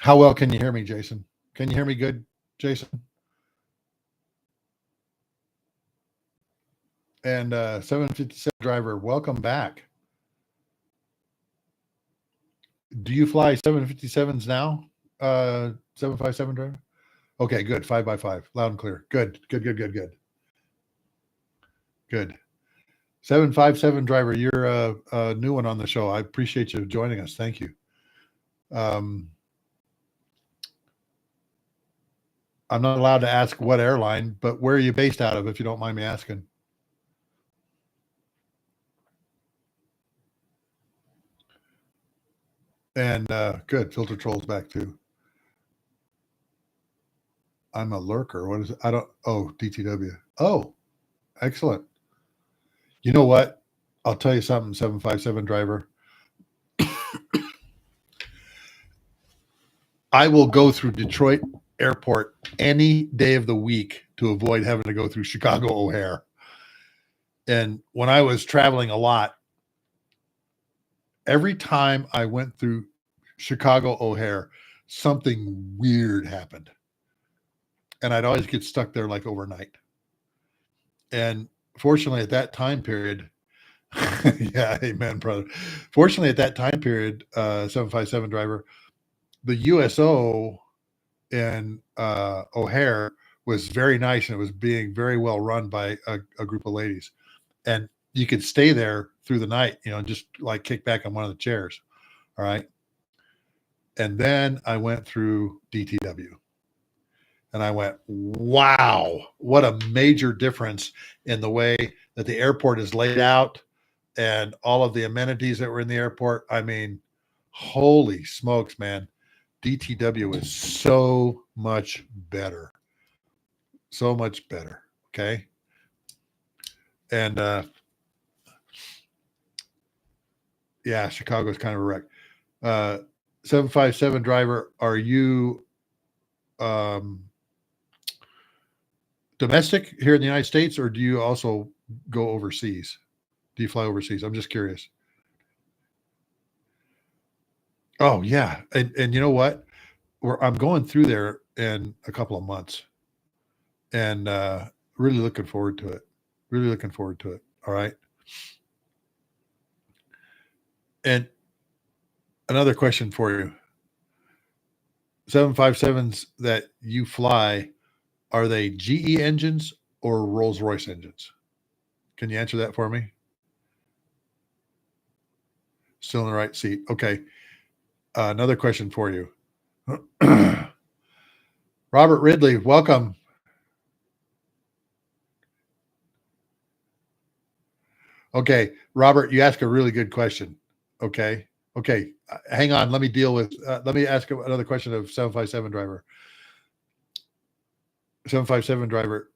How well can you hear me, Jason? Can you hear me good, Jason? And 757 driver, welcome back. Do you fly 757s now? 757 driver? Okay, good. 5x5. Loud and clear. Good. Good. 757 driver, you're a new one on the show. I appreciate you joining us. Thank you. I'm not allowed to ask what airline, but where are you based out of, if you don't mind me asking? And good. Filter Troll's back too. I'm a lurker. What is it? DTW. Oh, excellent. You know what? I'll tell you something, 757 driver. I will go through Detroit Airport any day of the week to avoid having to go through Chicago O'Hare. And when I was traveling a lot, every time I went through Chicago O'Hare, something weird happened. And I'd always get stuck there like overnight. And fortunately, at that time period, yeah, amen, brother. Fortunately, at that time period, 757 driver, the USO in O'Hare was very nice, and it was being very well run by a group of ladies. And you could stay there through the night, just like kick back on one of the chairs. All right. And then I went through DTW. And I went, wow, what a major difference in the way that the airport is laid out and all of the amenities that were in the airport. I mean, holy smokes, man. DTW is so much better. So much better. Okay. And yeah, Chicago's kind of a wreck. 757 driver, are you domestic here in the United States, or do you also go overseas? Do you fly overseas? I'm just curious. Oh yeah, and you know what? I'm going through there in a couple of months, and really looking forward to it. Really looking forward to it. All right. And another question for you: 757s that you fly, are they GE engines or Rolls-Royce engines? Can you answer that for me? Still in the right seat. Okay. Another question for you. Robert Ridley, welcome. Okay, Robert, you ask a really good question. Okay. Hang on. Let me ask another question of 757 driver. 757 driver,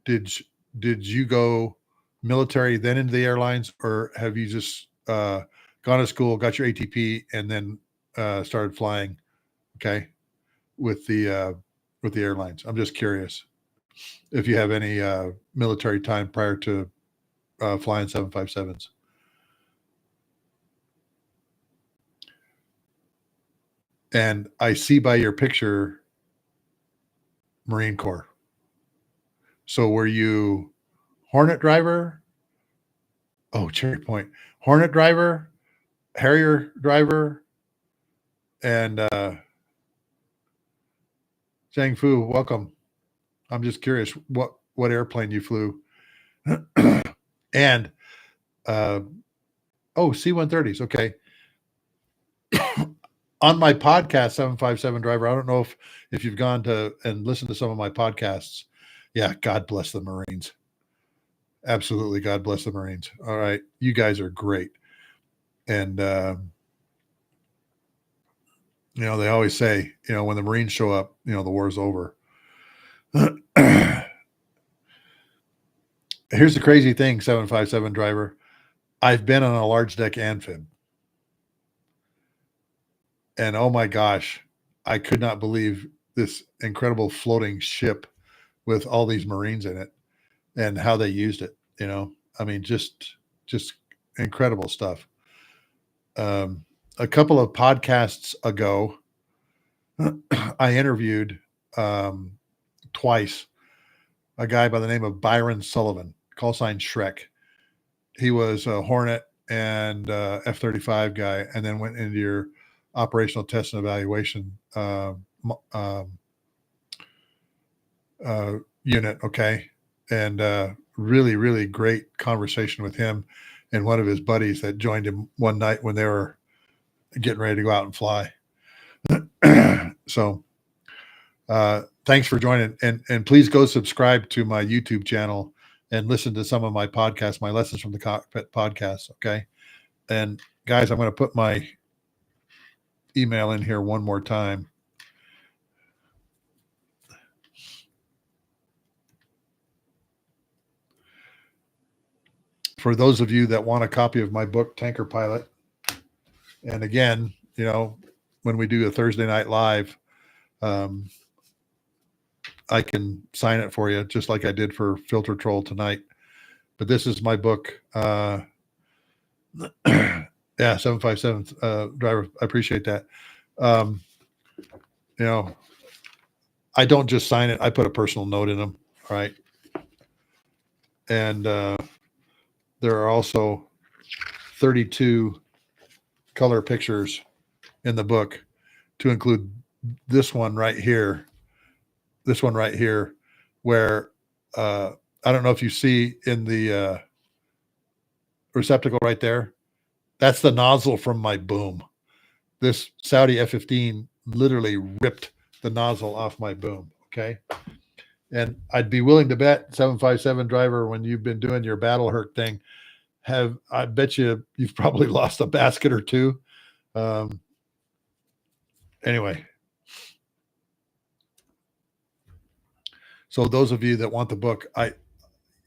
did you go military then into the airlines, or have you just gone to school, got your ATP, and then started flying? Okay, with the airlines. I'm just curious if you have any military time prior to flying 757s. And I see by your picture, Marine Corps. So were you Hornet driver? Oh, Cherry Point. Hornet driver, Harrier driver, and Zhang Fu, welcome. I'm just curious what airplane you flew. And C-130s. Okay. On my podcast, 757 driver, I don't know if you've gone to and listened to some of my podcasts. Yeah, God bless the Marines. Absolutely, God bless the Marines. All right, you guys are great. And they always say, when the Marines show up, the war's over. Here's the crazy thing, 757 driver. I've been on a large deck amphib. And oh my gosh, I could not believe this incredible floating ship with all these Marines in it and how they used it. I mean, just incredible stuff. A couple of podcasts ago, I interviewed twice a guy by the name of Byron Sullivan, call sign Shrek. He was a Hornet and F-35 guy, and then went into your operational test and evaluation unit. Okay. And really, really great conversation with him and one of his buddies that joined him one night when they were getting ready to go out and fly. So thanks for joining, and please go subscribe to my YouTube channel and listen to some of my podcasts, my Lessons from the Cockpit podcasts. Okay. And guys, I'm going to put my email in here one more time. For those of you that want a copy of my book, Tanker Pilot, and again, you know, when we do a Thursday night live, I can sign it for you just like I did for Filter Troll tonight. But this is my book. Yeah, 757 driver. I appreciate that. You know, I don't just sign it. I put a personal note in them. All right. And there are also 32 color pictures in the book, to include this one right here. This one right here, where I don't know if you see in the receptacle right there. That's the nozzle from my boom. This Saudi F-15 literally ripped the nozzle off my boom. Okay. And I'd be willing to bet, 757 driver, when you've been doing your battle hurt thing, I bet you've probably lost a basket or two. Anyway. So those of you that want the book,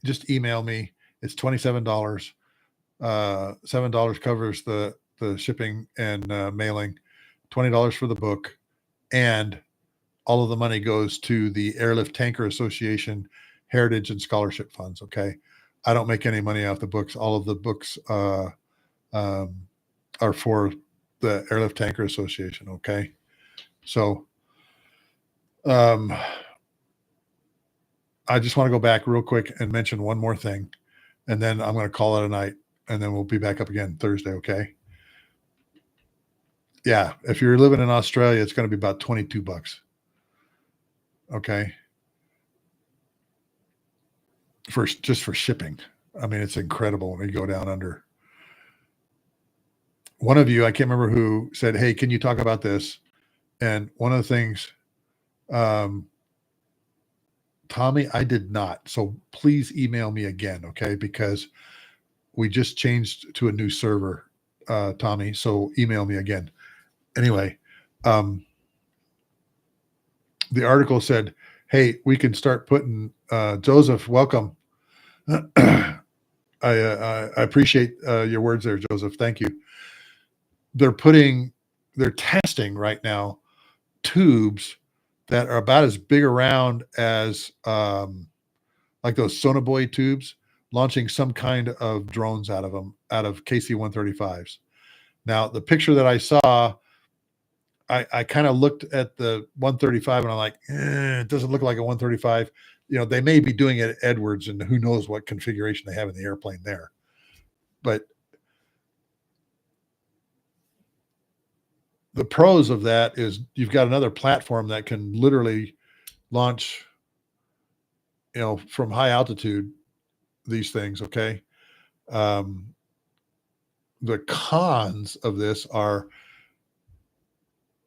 just email me. It's $27. $7 covers the shipping and mailing. $20 for the book, and all of the money goes to the Airlift Tanker Association Heritage and Scholarship Funds. Okay, I don't make any money off the books. All of the books are for the Airlift Tanker Association. Okay, so I just want to go back real quick and mention one more thing, and then I'm going to call it a night, and then we'll be back up again Thursday. Okay. Yeah. If you're living in Australia, it's going to be about $22. Okay. Just for shipping. I mean, it's incredible when we go down under. One of you, I can't remember who, said, "Hey, can you talk about this?" And one of the things, Tommy, I did not. So please email me again, okay? Because we just changed to a new server, Tommy. So email me again. Anyway, the article said, "Hey, we can start putting Joseph, welcome." I appreciate your words there, Joseph. Thank you. They're testing right now tubes that are about as big around as like those Sonobuoy tubes, launching some kind of drones out of them, out of KC135s. Now, the picture that I saw, I kind of looked at the 135 and I'm like, it doesn't look like a 135. You know, they may be doing it at Edwards, and who knows what configuration they have in the airplane there. But the pros of that is you've got another platform that can literally launch, you know, from high altitude, these things. Okay. The cons of this are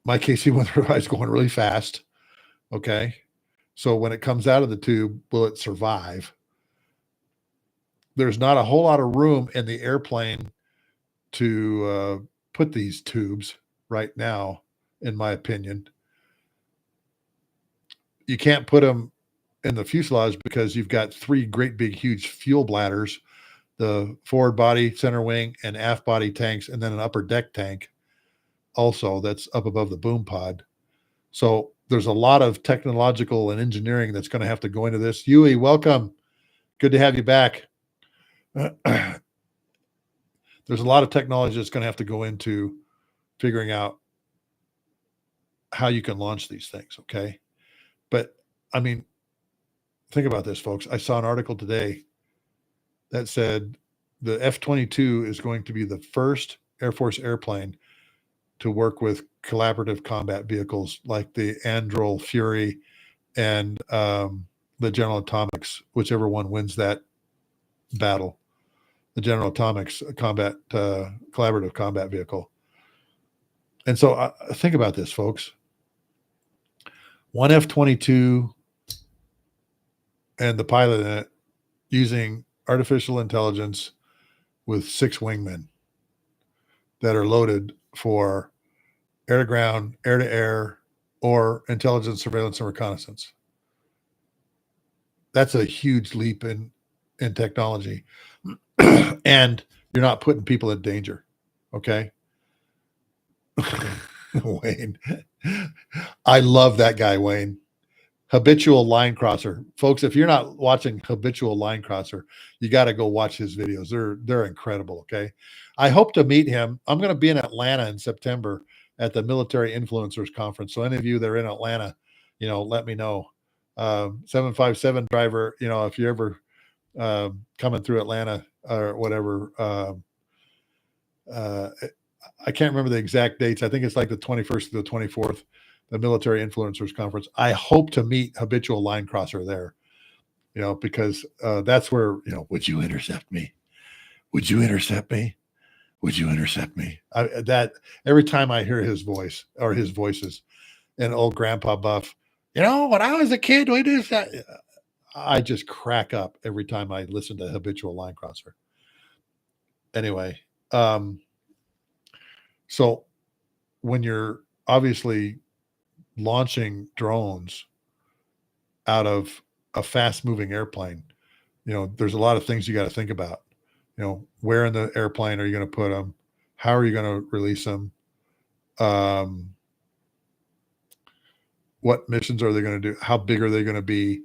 my KC135 is going really fast. Okay. So when it comes out of the tube, will it survive? There's not a whole lot of room in the airplane to put these tubes right now, in my opinion. You can't put them in the fuselage because you've got three great big huge fuel bladders, the forward body, center wing, and aft body tanks, and then an upper deck tank also that's up above the boom pod. So there's a lot of technological and engineering that's going to have to go into this. Yui, welcome. Good to have you back. There's a lot of technology that's going to have to go into figuring out how you can launch these things. Okay. But I mean, think about this, folks. I saw an article today that said the F-22 is going to be the first Air Force airplane to work with collaborative combat vehicles like the Anduril Fury and the General Atomics, whichever one wins that battle. The General Atomics collaborative combat vehicle. And so think about this, folks. One F-22 and the pilot in it using artificial intelligence with 6 wingmen that are loaded for air to ground, air to air, or intelligence, surveillance, and reconnaissance. That's a huge leap in technology. And you're not putting people in danger. Okay. Wayne. I love that guy, Wayne. Habitual line crosser. Folks, if you're not watching Habitual Line Crosser, you got to go watch his videos. They're incredible, okay? I hope to meet him. I'm going to be in Atlanta in September at the Military Influencers Conference. So any of you that are in Atlanta, let me know. 757 driver, if you're ever coming through Atlanta or whatever, I can't remember the exact dates. I think it's like the 21st to the 24th, the Military Influencers Conference. I hope to meet Habitual Line Crosser there, because that's where, would you intercept me? Would you intercept me? Would you intercept me? That every time I hear his voice or his voices and old Grandpa Buff, when I was a kid, we did that. I just crack up every time I listen to Habitual Line Crosser. Anyway, so when you're obviously launching drones out of a fast moving airplane, there's a lot of things you got to think about. Where in the airplane are you going to put them? How are you going to release them? What missions are they going to do? How big are they going to be?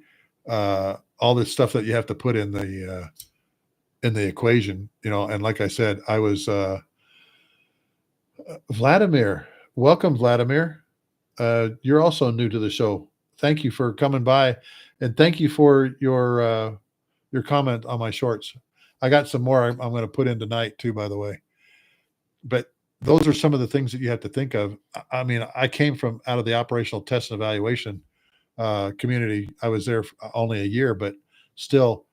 All this stuff that you have to put in the equation, and like I said, I was Vladimir. Welcome, Vladimir. You're also new to the show. Thank you for coming by, and thank you for your comment on my shorts. I got some more I'm going to put in tonight too, by the way. But those are some of the things that you have to think of. I mean, I came from out of the operational test and evaluation community. I was there for only a year, but still,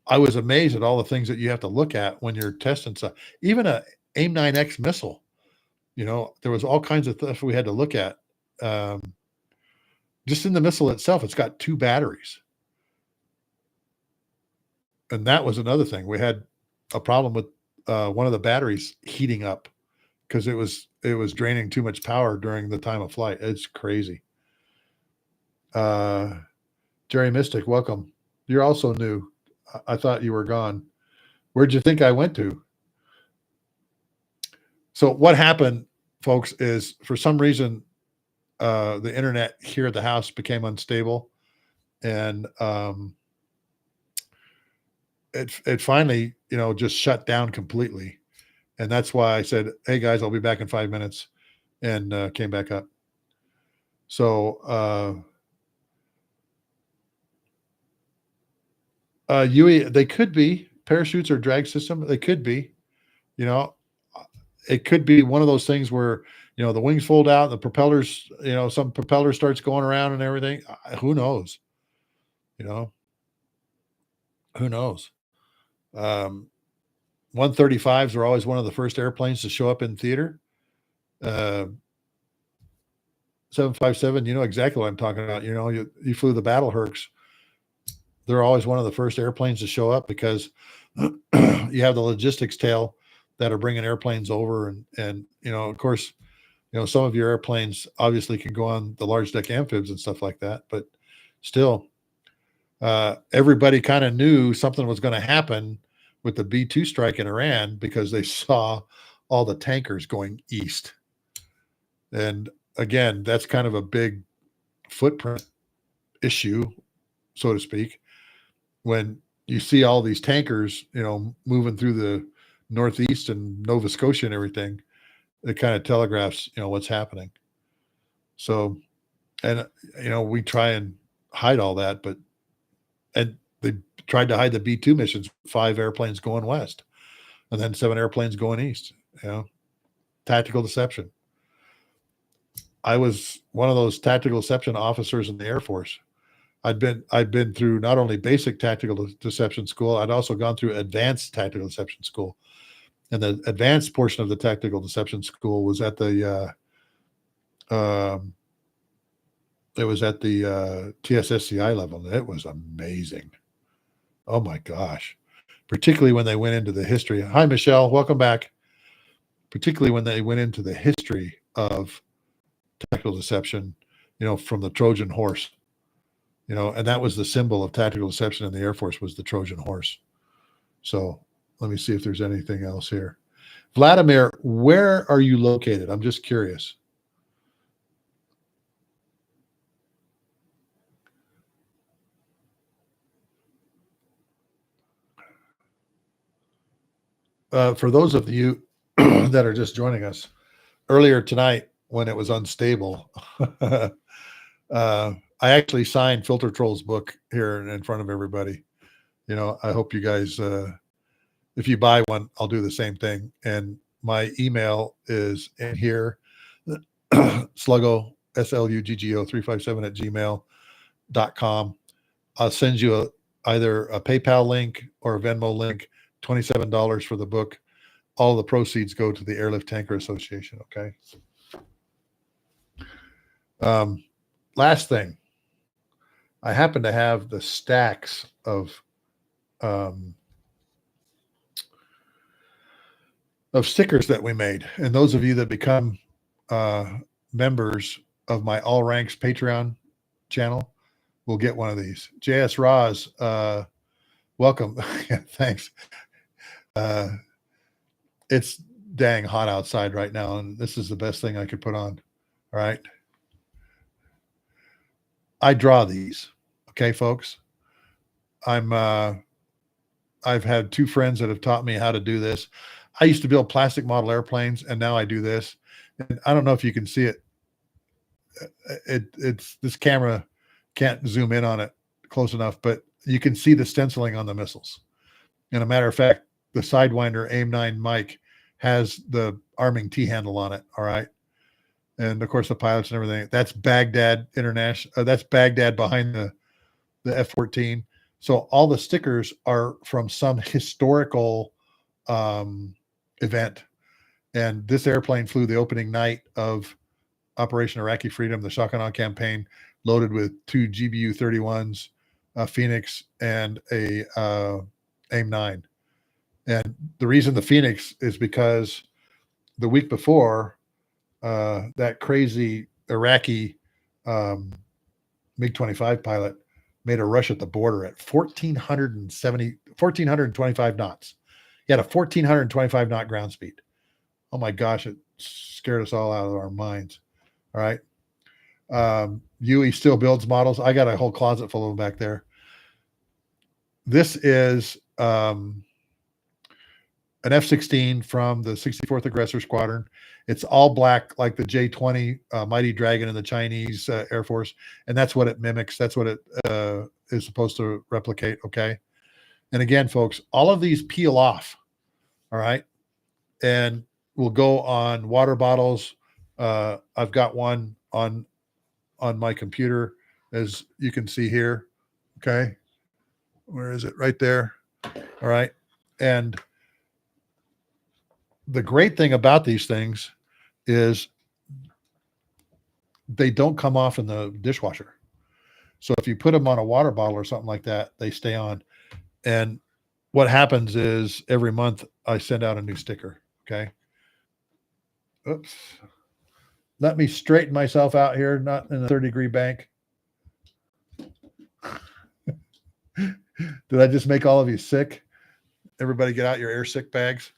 I was amazed at all the things that you have to look at when you're testing stuff. Even a AIM-9X missile, there was all kinds of stuff we had to look at. Just in the missile itself, it's got 2 batteries. And that was another thing. We had a problem with one of the batteries heating up because it was draining too much power during the time of flight. It's crazy. Jerry Mystic, welcome. You're also new. I thought you were gone. Where'd you think I went to? So what happened, folks, is for some reason the internet here at the house became unstable, and it finally, just shut down completely. And that's why I said, hey guys, I'll be back in 5 minutes, and came back up. So Yui, they could be parachutes or drag system. They could be, it could be one of those things where, the wings fold out, the propellers, some propeller starts going around and everything. Who knows? Who knows? 135s are always one of the first airplanes to show up in theater. 757, you know exactly what I'm talking about. You flew the Battle Hercs. They're always one of the first airplanes to show up because you have the logistics tail that are bringing airplanes over. And of course, some of your airplanes obviously can go on the large deck amphibs and stuff like that. But still, everybody kind of knew something was going to happen with the B-2 strike in Iran because they saw all the tankers going east. And again, that's kind of a big footprint issue, so to speak. When you see all these tankers, moving through the Northeast and Nova Scotia and everything, it kind of telegraphs, what's happening. So, and we try and hide all that, and they tried to hide the B-2 missions, 5 airplanes going west and then 7 airplanes going east, tactical deception. I was one of those tactical deception officers in the Air Force. I'd been through not only basic tactical deception school, I'd also gone through advanced tactical deception school. And the advanced portion of the tactical deception school was at the TSSCI level. It was amazing. Oh my gosh. Particularly when they went into the history. Hi, Michelle. Welcome back. Particularly when they went into the history of tactical deception, from the Trojan horse, and that was the symbol of tactical deception in the Air Force, was the Trojan horse. So let me see if there's anything else here. Vladimir, where are you located? I'm just curious. For those of you that are just joining us, earlier tonight when it was unstable, I actually signed Filter Troll's book here in front of everybody. I hope you guys, if you buy one, I'll do the same thing. And my email is in here, sluggo, SLUGGO 357 at gmail.com. I'll send you either a PayPal link or a Venmo link, $27 for the book. All the proceeds go to the Airlift Tanker Association. Okay. Last thing, I happen to have the stacks of stickers that we made, and those of you that become members of my All Ranks Patreon channel will get one of these. JS Roz, welcome. Thanks. It's dang hot outside right now, and this is the best thing I could put on. All right. I draw these. Okay, folks. I've had 2 friends that have taught me how to do this. I used to build plastic model airplanes, and now I do this. And I don't know if you can see it. It's this camera can't zoom in on it close enough, but you can see the stenciling on the missiles. And a matter of fact, the Sidewinder AIM-9 mic has the arming T-handle on it. All right. And of course the pilots and everything. That's Baghdad International. That's Baghdad behind the F-14. So all the stickers are from some historical event. And this airplane flew the opening night of Operation Iraqi Freedom, the Shakanan campaign, loaded with 2 GBU-31s, a Phoenix, and a AIM-9. And the reason the Phoenix is because the week before, that crazy Iraqi MiG-25 pilot made a rush at the border at 1,425 knots. He had a 1,425 knot ground speed. Oh my gosh, it scared us all out of our minds. All right. UE still builds models. I got a whole closet full of them back there. This is an F-16 from the 64th Aggressor Squadron. It's all black, like the J-20 Mighty Dragon in the Chinese Air Force, and that's what it mimics. That's what it is supposed to replicate, okay? And again, folks, all of these peel off, all right? And will go on water bottles. I've got one on my computer, as you can see here, okay? Where is it? Right there, all right? And the great thing about these things is they don't come off in the dishwasher. So if you put them on a water bottle or something like that, they stay on. And what happens is every month I send out a new sticker. Okay. Oops. Let me straighten myself out here, not in a 30-degree bank. Did I just make all of you sick? Everybody get out your air sick bags.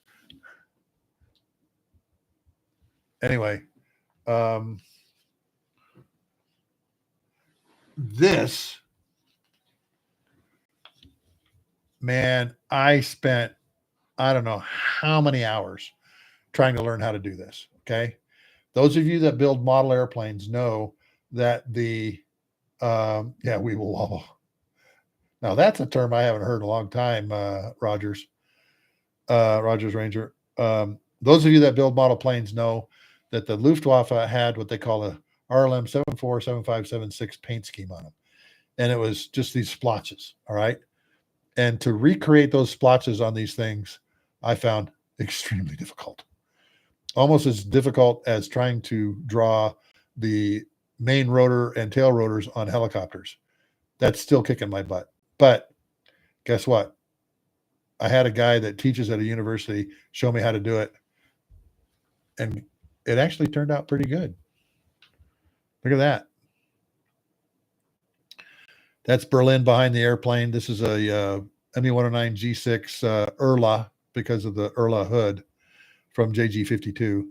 Anyway, this, man, I spent, I don't know how many hours trying to learn how to do this. Okay. Those of you that build model airplanes know that the yeah, we will wobble. Now that's a term I haven't heard in a long time, Rogers Ranger. Those of you that build model planes know that the Luftwaffe had what they call a RLM 747576 paint scheme on them. And it was just these splotches. All right. And to recreate those splotches on these things, I found extremely difficult. Almost as difficult as trying to draw the main rotor and tail rotors on helicopters. That's still kicking my butt. But guess what? I had a guy that teaches at a university show me how to do it. And it actually turned out pretty good. Look at that. That's Berlin behind the airplane. This is a ME-109 G6 Erla because of the Erla hood from JG52.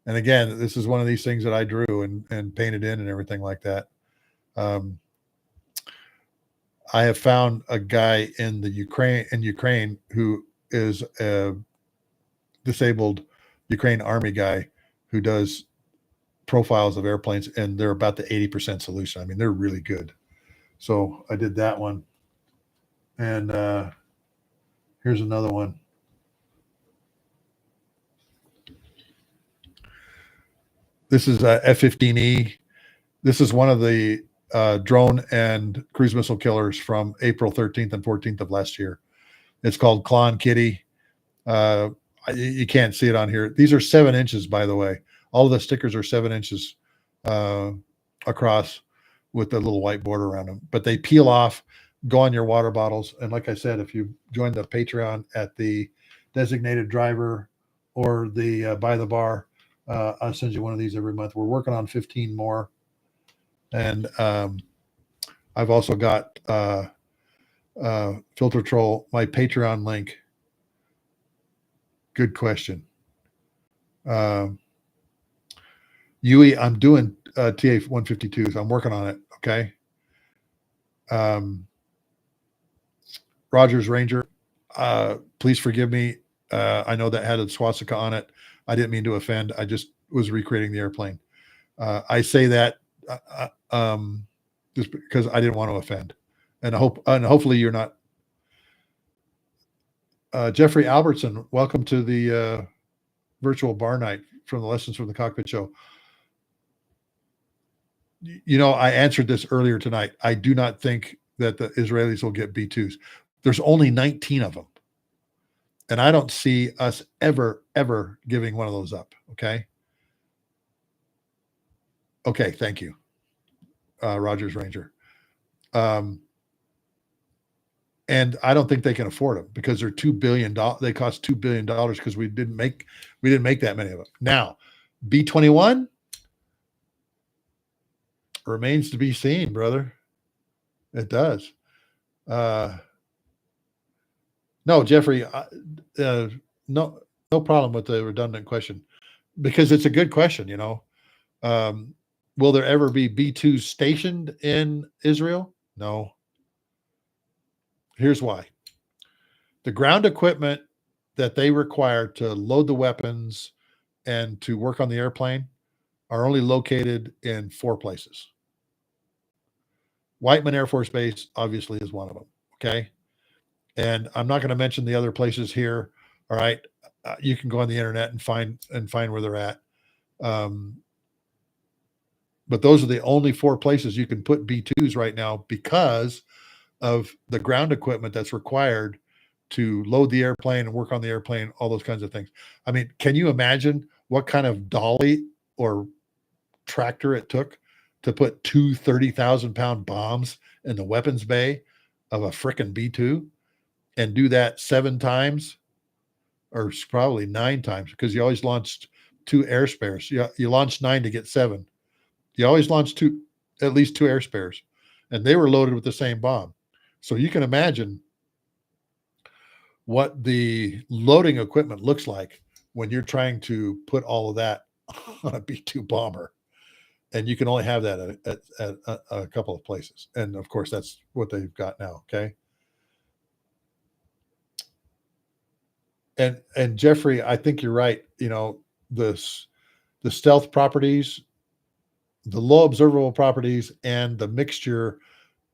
And again, this is one of these things that I drew and painted in and everything like that. I have found a guy in Ukraine who is a disabled Ukraine Army guy who does profiles of airplanes, and they're about the 80% solution. I mean, they're really good. So I did that one. And here's another one. This is a F-15E. This is one of the drone and cruise missile killers from April 13th and 14th of last year. It's called Claw and Kitty. You can't see it on here. These are 7 inches, by the way. All of the stickers are 7 inches across with the little white border around them. But they peel off, go on your water bottles. And like I said, if you join the Patreon at the designated driver or the by the bar, I'll send you one of these every month. We're working on 15 more. And I've also got Filter Troll, my Patreon link. Good question. Yui, I'm doing TA-152s. I'm working on it. Okay. Rogers Ranger, please forgive me. I know that had a swastika on it. I didn't mean to offend. I just was recreating the airplane. I say that just because I didn't want to offend, and hopefully you're not. Jeffrey Albertson, welcome to the virtual bar night from the Lessons from the Cockpit show. You know, I answered this earlier tonight. I do not think that the Israelis will get B-2s. There's only 19 of them. And I don't see us ever giving one of those up. Okay. Okay. Thank you. Rogers Ranger. And I don't think they can afford them because they're $2 billion. They cost $2 billion because we didn't make that many of them. Now, B-21 remains to be seen, brother. It does. No, Jeffrey, no problem with the redundant question because it's a good question. You know, will there ever be B-2s stationed in Israel? No. Here's why. The ground equipment that they require to load the weapons and to work on the airplane are only located in 4 places. Whiteman Air Force Base obviously is one of them. Okay. And I'm not going to mention the other places here. All right. You can go on the internet and find where they're at. But those are the only 4 places you can put B-2s right now because of the ground equipment that's required to load the airplane and work on the airplane, all those kinds of things. I mean, can you imagine what kind of dolly or tractor it took to put 2 30,000-pound bombs in the weapons bay of a frickin' B-2 and do that 7 times or probably 9 times because you always launched 2 air spares. You launched 9 to get 7. You always launched at least 2 air spares, and they were loaded with the same bomb. So you can imagine what the loading equipment looks like when you're trying to put all of that on a B-2 bomber. And you can only have that at a couple of places. And of course, that's what they've got now. Okay. And Jeffrey, I think you're right. You know, the stealth properties, the low observable properties and the mixture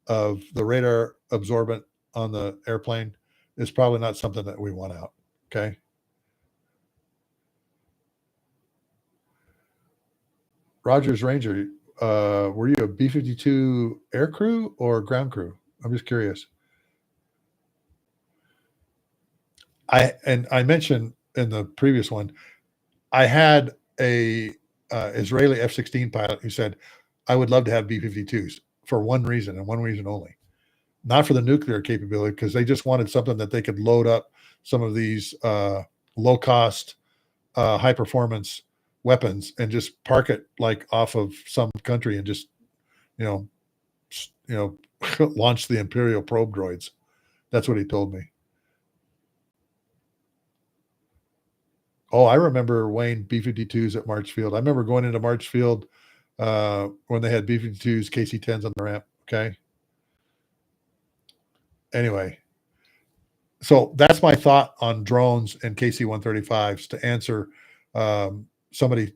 of the radar absorbent on the airplane is probably not something that we want out. Okay. Rogers Ranger, were you a B-52 air crew or ground crew? I'm just curious. I mentioned in the previous one, I had a Israeli F-16 pilot who said, I would love to have B-52s for one reason and one reason only. Not for the nuclear capability, because they just wanted something that they could load up some of these low-cost, high-performance weapons and just park it like off of some country and just, you know, launch the Imperial probe droids. That's what he told me. Oh, I remember, Wayne, B-52s at March Field. I remember going into March Field when they had B-52s, KC-10s on the ramp. Okay. Anyway, so that's my thought on drones and KC-135s. To answer somebody,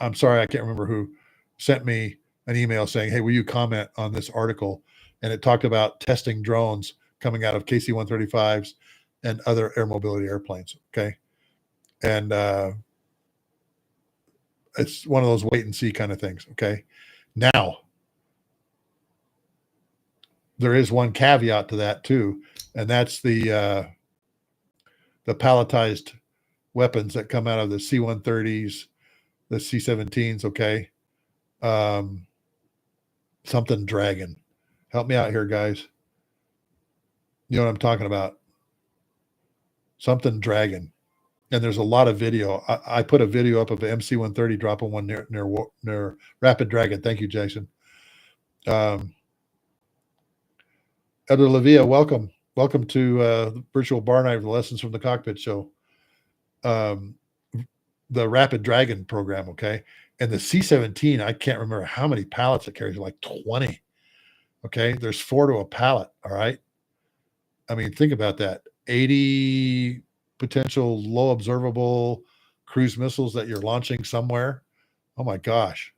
I'm sorry, I can't remember who, sent me an email saying, hey, will you comment on this article? And it talked about testing drones coming out of KC-135s and other air mobility airplanes. Okay. And it's one of those wait and see kind of things. Okay. Now, there is one caveat to that too, and that's the palletized weapons that come out of the C-130s, the C-17s. Okay. Something Dragon. Help me out here, guys. You know what I'm talking about? Something Dragon. And there's a lot of video. I put a video up of the MC-130 dropping one near Rapid Dragon. Thank you, Jason. Elder Lavia, welcome. Welcome to the virtual bar night of the Lessons from the Cockpit show. The Rapid Dragon program, okay? And the C-17, I can't remember how many pallets it carries, like 20. Okay, there's 4 to a pallet, all right? I mean, think about that. 80 potential low observable cruise missiles that you're launching somewhere. Oh my gosh.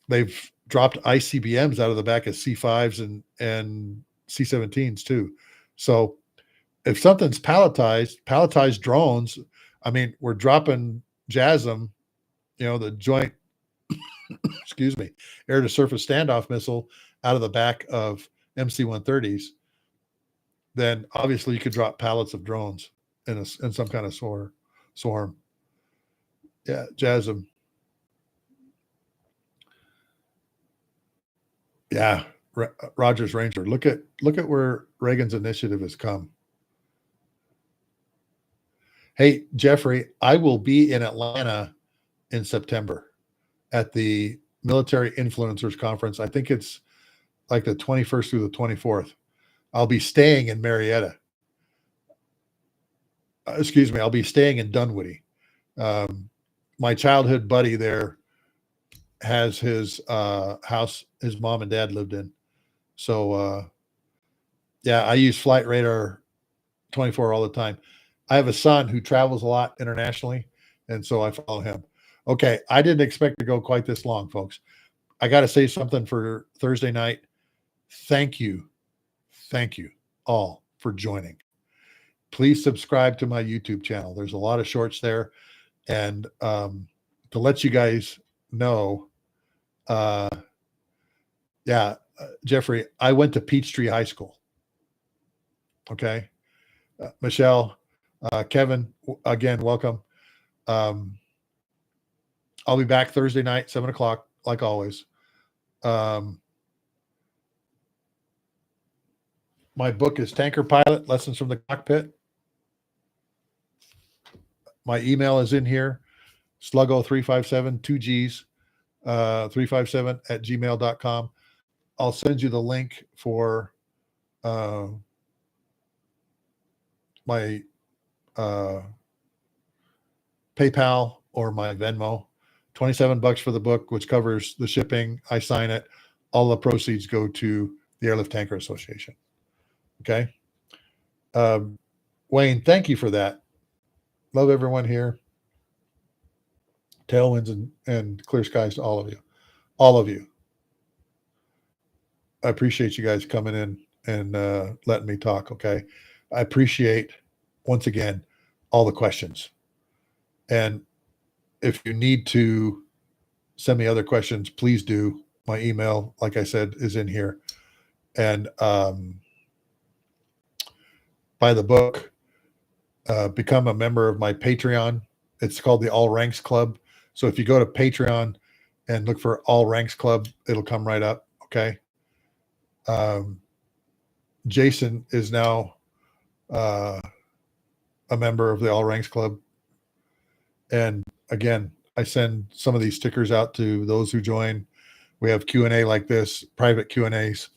They've dropped ICBMs out of the back of C5s and C-17s too. So if something's palletized drones, I mean, we're dropping JASM, the joint, excuse me, air to surface standoff missile out of the back of MC-130s, then obviously you could drop pallets of drones in some kind of swarm. Yeah, JASM. Yeah, Rogers Ranger. Look at where Reagan's initiative has come. Hey, Jeffrey, I will be in Atlanta in September at the Military Influencers Conference. I think it's like the 21st through the 24th. I'll be staying in Marietta. Excuse me, I'll be staying in Dunwoody. My childhood buddy there has his house his mom and dad lived in. So, yeah, I use Flight Radar 24 all the time. I have a son who travels a lot internationally, and so I follow him. Okay, I didn't expect to go quite this long, folks. I got to say something for Thursday night. Thank you all for joining. Please subscribe to my YouTube channel. There's a lot of shorts there. And to let you guys know, Jeffrey, I went to Peachtree High School. Okay. Michelle, Kevin, again, welcome. I'll be back Thursday night, 7:00, like always. My book is Tanker Pilot, Lessons from the Cockpit. My email is in here, sluggo357, 2 Gs, 357 at gmail.com. I'll send you the link for my PayPal or my Venmo. $27 for the book, which covers the shipping. I sign it. All the proceeds go to the Airlift Tanker Association. Okay. Wayne, thank you for that. Love everyone here. Tailwinds and clear skies to all of you. all of you. I appreciate you guys coming in and letting me talk. Okay. I appreciate, once again, all the questions. And if you need to send me other questions, please do. My email, like I said, is in here. And buy the book, become a member of my Patreon. It's called the All Ranks Club. So if you go to Patreon and look for All Ranks Club, it'll come right up. Okay. Jason is now a member of the All Ranks Club. And again, I send some of these stickers out to those who join. We have Q&A like this, private Q&As.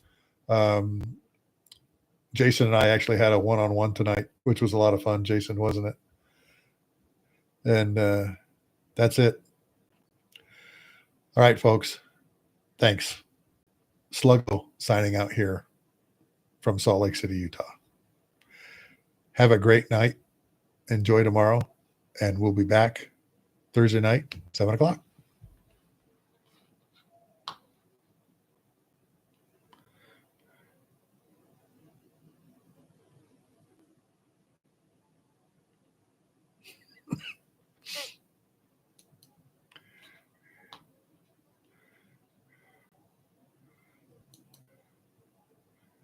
Jason and I actually had a one-on-one tonight, which was a lot of fun, Jason, wasn't it? And that's it. All right, folks. Thanks. Sluggo signing out here from Salt Lake City, Utah. Have a great night. Enjoy tomorrow. And we'll be back Thursday night, 7 o'clock.